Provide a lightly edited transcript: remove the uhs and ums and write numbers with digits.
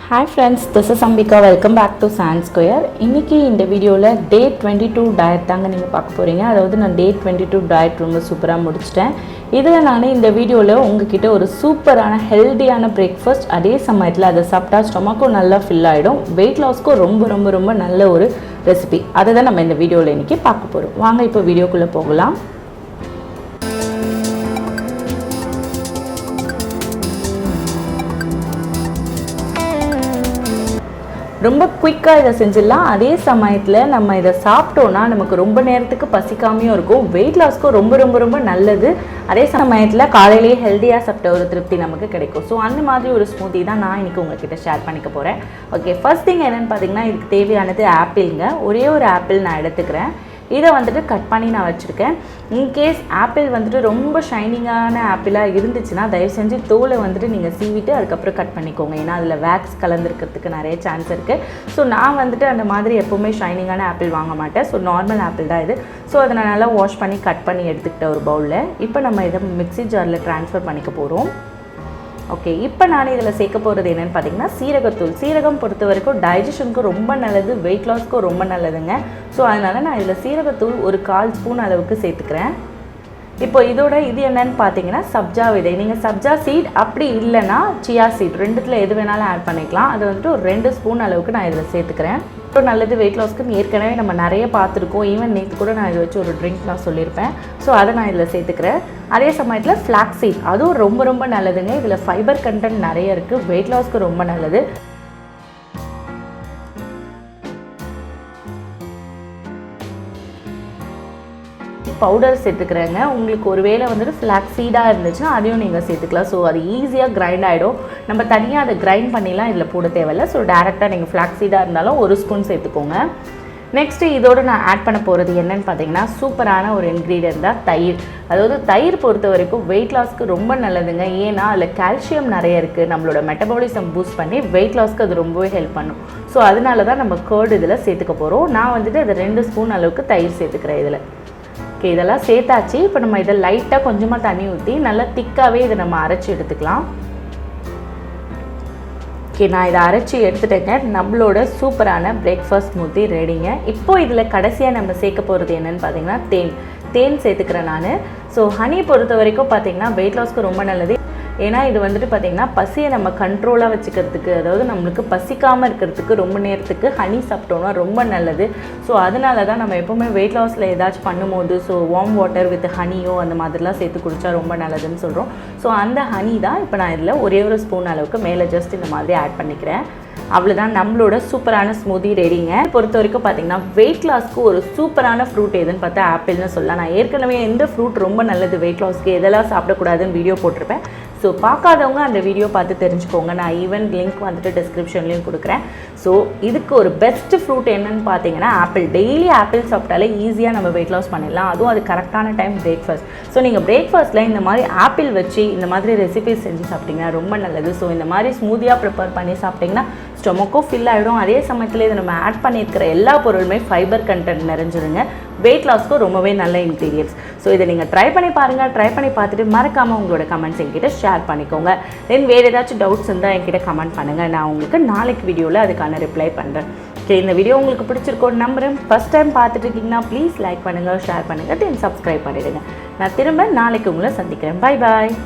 Hi friends, this is Ambika. Welcome back to Science Square. இன்னைக்கு இந்த வீடியோல டே 22 diet தாங்க நீங்க பார்க்க போறீங்க. அதாவது நான் டே 22 டயட் ரொம்ப சூப்பரா முடிச்சிட்டேன். இதுல நான் இந்த வீடியோல உங்ககிட்ட ஒரு சூப்பரான ஹெல்தியான பிரேக்ஃபாஸ்ட் அதே சமயத்துல அதை சாப்பிட்டா ஸ்டொமக்கும் நல்லா ஃபில் ஆயிடும். வெயிட் லாஸ்க்கு ரொம்ப நல்ல ஒரு ரெசிபி. அதை தான் நம்ம இந்த வீடியோல இன்னைக்கு பார்க்க போறோம். வாங்க இப்போ வீடியோக்குள்ள போகலாம். ரொம்ப குயிக்காக இதை செஞ்சிடலாம். அதே சமயத்தில் நம்ம இதை சாப்பிட்டோன்னா நமக்கு ரொம்ப நேரத்துக்கு பசிக்காமையும் இருக்கும். வெயிட் லாஸ்க்கும் ரொம்ப நல்லது. அதே சமயத்தில் காலையிலேயே ஹெல்த்தியாக சாப்பிட்ட ஒரு திருப்தி நமக்கு கிடைக்கும். ஸோ அந்த மாதிரி ஒரு ஸ்மூத்தி தான் நான் இன்றைக்கி உங்கள்கிட்ட ஷேர் பண்ணிக்க போகிறேன். ஓகே, ஃபர்ஸ்ட் திங் என்னென்னு பார்த்தீங்கன்னா, இதுக்கு தேவையானது ஆப்பிள்ங்க. ஒரே ஒரு ஆப்பிள் நான் எடுத்துக்கிறேன். இதை வந்துட்டு கட் பண்ணி நான் வச்சுருக்கேன். இன்கேஸ் ஆப்பிள் வந்துட்டு ரொம்ப ஷைனிங்கான ஆப்பிளாக இருந்துச்சுன்னா தயவு செஞ்சு தோலை வந்துட்டு நீங்கள் சீவிட்டு அதுக்கப்புறம் கட் பண்ணிக்கோங்க. ஏன்னா அதில் வேக்ஸ் கலந்துருக்கிறதுக்கு நிறைய சான்ஸ் இருக்குது. ஸோ நான் வந்துட்டு அந்த மாதிரி எப்போவுமே ஷைனிங்கான ஆப்பிள் வாங்க மாட்டேன். ஸோ நார்மல் ஆப்பிள் தான் இது. ஸோ அதை நான் நல்லா வாஷ் பண்ணி கட் பண்ணி எடுத்துக்கிட்டேன் ஒரு பவுலில். இப்போ நம்ம இதை மிக்ஸி ஜாரில் ட்ரான்ஸ்ஃபர் பண்ணிக்க போகிறோம். ஓகே, இப்போ நான் இதில் சேர்க்க போகிறது என்னென்னு பார்த்தீங்கன்னா சீரகத்தூள். சீரகம் பொறுத்த வரைக்கும் டைஜஷனுக்கு ரொம்ப நல்லது, வெயிட் லாஸ்க்கும் ரொம்ப நல்லதுங்க. ஸோ அதனால் நான் இதில் சீரகத்தூள் ஒரு 1/4 ஸ்பூன் அளவுக்கு சேர்த்துக்கிறேன். இப்போ இதோட இது என்னன்னு பார்த்தீங்கன்னா சப்ஜா விதை. நீங்கள் சப்ஜா சீட் அப்படி இல்லைன்னா சியா சீட் ரெண்டுத்தில் எது வேணாலும் ஆட் பண்ணிக்கலாம். அது வந்துட்டு ஒரு 2 ஸ்பூன் அளவுக்கு நான் இதில் சேர்த்துக்கிறேன். ரொம்ப நல்லது வெயிட் லாஸ்க்கு. ஏற்கனவே நம்ம நிறைய பார்த்துருக்கோம். ஈவன் நேற்று கூட நான் இதை வச்சு ஒரு ட்ரிங்க் நான் சொல்லியிருப்பேன். ஸோ அதை நான் இதில் சேர்த்துக்கிறேன். அதே சமயத்தில் ஃப்ளாக்ஸ் சீட், அதுவும் ரொம்ப நல்லதுங்க. இதில் ஃபைபர் கண்டென்ட் நிறைய இருக்குது, வெயிட் லாஸ்க்கு ரொம்ப நல்லது. பவுடர் சேர்த்துக்கிறேங்க. உங்களுக்கு ஒரு வேளை வந்துட்டு ஃப்ளாக்ஸ் சீடாக இருந்துச்சுன்னா அதையும் நீங்கள் சேர்த்துக்கலாம். ஸோ அது ஈஸியாக கிரைண்ட் ஆகிடும். நம்ம தனியாக அதை கிரைண்ட் பண்ணிலாம் இதில் போட தேவையில்லை. ஸோ டேரெக்டாக நீங்கள் ஃப்ளாக்ஸ் சீடாக இருந்தாலும் 1 ஸ்பூன் சேர்த்துக்கோங்க. நெக்ஸ்ட்டு இதோடு நான் ஆட் பண்ண போகிறது என்னென்னு பார்த்தீங்கன்னா சூப்பரான ஒரு இன்க்ரீடியன்ட் தான் தயிர். அதாவது தயிர் பொறுத்த வரைக்கும் வெயிட் லாஸ்க்கு ரொம்ப நல்லதுங்க. ஏன்னா அதில் கால்சியம் நிறைய இருக்குது. நம்மளோட மெட்டபாலிசம் பூஸ்ட் பண்ணி வெயிட் லாஸ்க்கு அது ரொம்பவே ஹெல்ப் பண்ணும். ஸோ அதனால தான் நம்ம கர்டு இதில் சேர்த்துக்க போகிறோம். நான் வந்துட்டு அது 2 ஸ்பூன் அளவுக்கு தயிர் சேர்த்துக்கிறேன் இதில். ஓகே, இதெல்லாம் சேர்த்தாச்சு. இப்போ நம்ம இதை லைட்டாக கொஞ்சமாக தண்ணி ஊற்றி நல்லா திக்காகவே இதை நம்ம அரைச்சி எடுத்துக்கலாம். ஓகே, நான் இதை அரைச்சி எடுத்துட்டேங்க. நம்மளோட சூப்பரான பிரேக்ஃபாஸ்ட் ஸ்மூத்தி ரெடிங்க. இப்போ இதில் கடைசியாக நம்ம சேர்க்க போகிறது என்னென்னு பார்த்தீங்கன்னா தேன் சேர்த்துக்கிறேன் நான். ஸோ ஹனி பொறுத்த வரைக்கும் பார்த்தீங்கன்னா வெயிட் லாஸ்க்கு ரொம்ப நல்லது. ஏன்னா இது வந்துட்டு பார்த்திங்கன்னா பசியை நம்ம கண்ட்ரோலாக வச்சுக்கிறதுக்கு, அதாவது நம்மளுக்கு பசிக்காமல் இருக்கிறதுக்கு ரொம்ப நேரத்துக்கு ஹனி சாப்பிட்டோம்னா ரொம்ப நல்லது. ஸோ அதனால தான் நம்ம எப்போவுமே வெயிட் லாஸில் ஏதாச்சும் பண்ணும்போது ஸோ வார்ம் வாட்டர் வித் ஹனியோ அந்த மாதிரிலாம் சேர்த்து குடித்தா ரொம்ப நல்லதுன்னு சொல்கிறோம். ஸோ அந்த ஹனி தான் இப்போ நான் இதில் ஒரே ஒரு ஸ்பூன் அளவுக்கு மேலே ஜஸ்ட் இந்த மாதிரி ஆட் பண்ணிக்கிறேன். அவ்வளோதான், நம்மளோட சூப்பரான ஸ்மூதி ரெடிங்க. பொறுத்த வரைக்கும் பார்த்தீங்கன்னா வெயிட் லாஸ்க்கு ஒரு சூப்பரான ஃப்ரூட் எதுன்னு பார்த்தா ஆப்பிள்னு சொல்லலாம். நான் ஏற்கனவே எந்த ஃப்ரூட் ரொம்ப நல்லது வெயிட் லாஸ்க்கு, எதெல்லாம் சாப்பிடக்கூடாதுன்னு வீடியோ போட்டிருப்பேன். ஸோ பார்க்காதவங்க அந்த வீடியோ பார்த்து தெரிஞ்சுக்கோங்க. நான் ஈவன் லிங்க் வந்துட்டு டிஸ்கிரிப்ஷன்லேயும் கொடுக்குறேன். ஸோ இதுக்கு ஒரு பெஸ்ட் ஃப்ரூட் என்னன்னு பார்த்தீங்கன்னா ஆப்பிள். டெய்லி ஆப்பிள் சாப்பிட்டாலே ஈஸியாக நம்ம வெயிட் லாஸ் பண்ணிடலாம். அதுவும் அது கரெக்டான டைம் பிரேக்ஃபாஸ்ட். ஸோ நீங்கள் பிரேக்ஃபாஸ்ட்டில் இந்த மாதிரி ஆப்பிள் வச்சு இந்த மாதிரி ரெசிபிஸ் செஞ்சு சாப்பிட்டிங்கன்னா ரொம்ப நல்லது. ஸோ இந்த மாதிரி ஸ்மூதியாக ப்ரிப்பேர் பண்ணி சாப்பிட்டிங்கன்னா ஸ்டொமக்கும் ஃபில் ஆகிடும். அதே சமயத்தில் இதை நம்ம ஆட் பண்ணியிருக்கிற எல்லா பொருளுமே ஃபைபர் கண்டென்ட் நிறைஞ்சிருங்க. வெயிட் லாஸ்க்கும் ரொம்பவே நல்ல இன்க்ரீடியன்ட்ஸ். ஸோ இதை நீங்கள் ட்ரை பண்ணி பாருங்கள். ட்ரை பண்ணி பார்த்துட்டு மறக்காமல் உங்களோட கமெண்ட்ஸ் என்கிட்ட ஷேர் பண்ணிக்கோங்க. தென் வேறு ஏதாச்சும் டவுட்ஸ் இருந்தால் என்கிட்ட கமெண்ட் பண்ணுங்கள். நான் உங்களுக்கு நாளைக்கு வீடியோவில் அதுக்கான ரிப்ளை பண்ணுறேன். ஓகே, இந்த வீடியோ உங்களுக்கு பிடிச்சிருக்கோன்னு நம்புறேன். ஃபஸ்ட் டைம் பார்த்துட்டு இருக்கீங்கன்னா ப்ளீஸ் லைக் பண்ணுங்கள், ஷேர் பண்ணுங்கள், தென் சப்ஸ்கிரைப் பண்ணிவிடுங்க. நான் திரும்ப நாளைக்கு உங்களை சந்திக்கிறேன். பாய்.